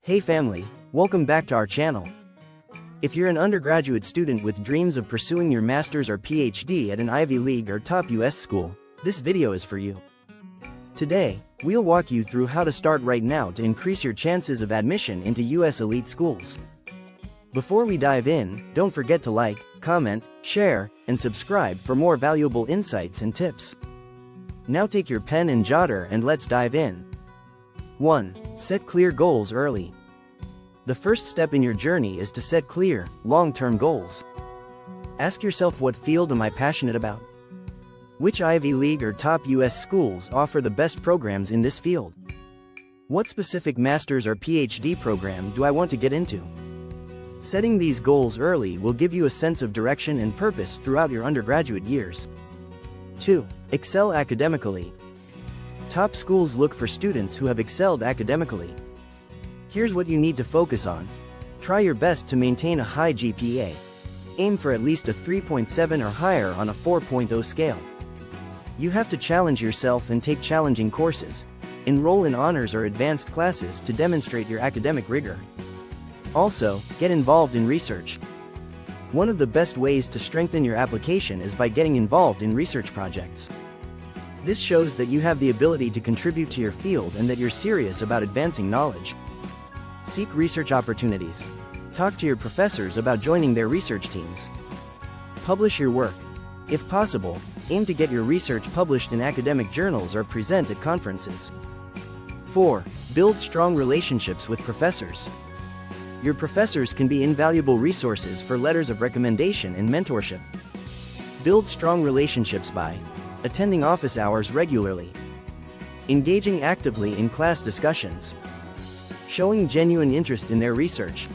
Hey family, welcome back to our channel. If you're an undergraduate student with dreams of pursuing your master's or PhD at an Ivy League or top US school, this video is for you. Today, we'll walk you through how to start right now to increase your chances of admission into US elite schools. Before we dive in, don't forget to like, comment, share, and subscribe for more valuable insights and tips. Now take your pen and jotter and let's dive in. 1. Set clear goals early. The first step in your journey is to set clear, long-term goals. Ask yourself, what field am I passionate about? Which Ivy League or top US schools offer the best programs in this field? What specific master's or PhD program do I want to get into? Setting these goals early will give you a sense of direction and purpose throughout your undergraduate years. 2. Excel academically. Top schools look for students who have excelled academically. Here's what you need to focus on. Try your best to maintain a high GPA. Aim for at least a 3.7 or higher on a 4.0 scale. You have to challenge yourself and take challenging courses. Enroll in honors or advanced classes to demonstrate your academic rigor. Also, get involved in research. One of the best ways to strengthen your application is by getting involved in research projects. This shows that you have the ability to contribute to your field and that you're serious about advancing knowledge. Seek research opportunities. Talk to your professors about joining their research teams. Publish your work. If possible, aim to get your research published in academic journals or present at conferences. 4. Build strong relationships with professors. Your professors can be invaluable resources for letters of recommendation and mentorship. Build strong relationships by attending office hours regularly, engaging actively in class discussions, showing genuine interest in their research.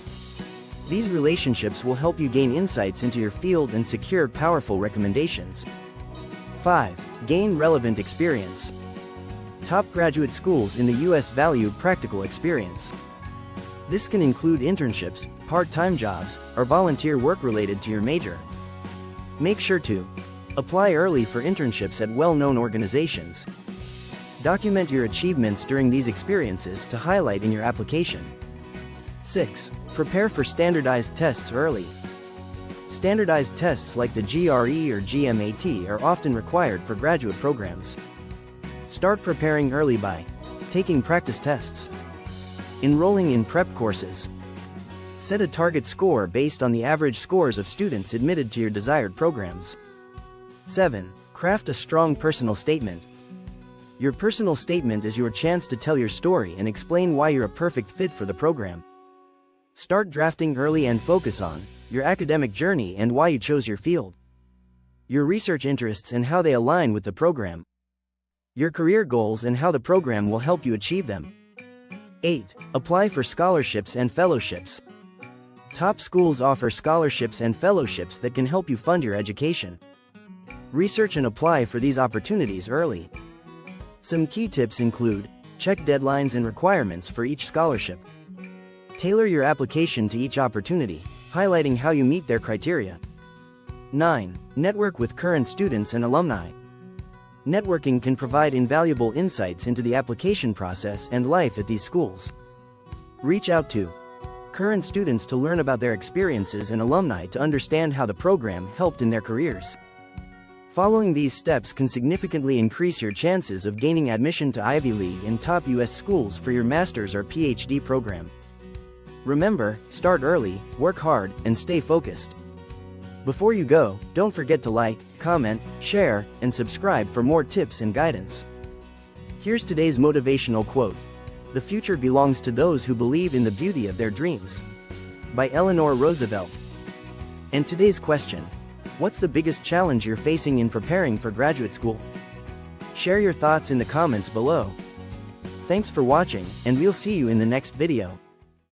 These relationships will help you gain insights into your field and secure powerful recommendations. 5. Gain relevant experience. Top graduate schools in the US value practical experience. This can include internships, part-time jobs, or volunteer work related to your major. Make sure to apply early for internships at well-known organizations. Document your achievements during these experiences to highlight in your application. 6. Prepare for standardized tests early. Standardized tests like the GRE or GMAT are often required for graduate programs. Start preparing early by taking practice tests, enrolling in prep courses. Set a target score based on the average scores of students admitted to your desired programs. 7. Craft a strong personal statement. Your personal statement is your chance to tell your story and explain why you're a perfect fit for the program. Start drafting early and focus on your academic journey and why you chose your field, your research interests and how they align with the program, your career goals and how the program will help you achieve them. 8. Apply for scholarships and fellowships. Top schools offer scholarships and fellowships that can help you fund your education. Research and apply for these opportunities early. Some key tips include: check deadlines and requirements for each scholarship. Tailor your application to each opportunity, highlighting how you meet their criteria. 9. Network with current students and alumni. Networking can provide invaluable insights into the application process and life at these schools. Reach out to current students to learn about their experiences and alumni to understand how the program helped in their careers. Following these steps can significantly increase your chances of gaining admission to Ivy League and top US schools for your master's or PhD program. Remember, start early, work hard, and stay focused. Before you go, don't forget to like, comment, share, and subscribe for more tips and guidance. Here's today's motivational quote. "The future belongs to those who believe in the beauty of their dreams," by Eleanor Roosevelt. And today's question: what's the biggest challenge you're facing in preparing for graduate school? Share your thoughts in the comments below. Thanks for watching, and we'll see you in the next video.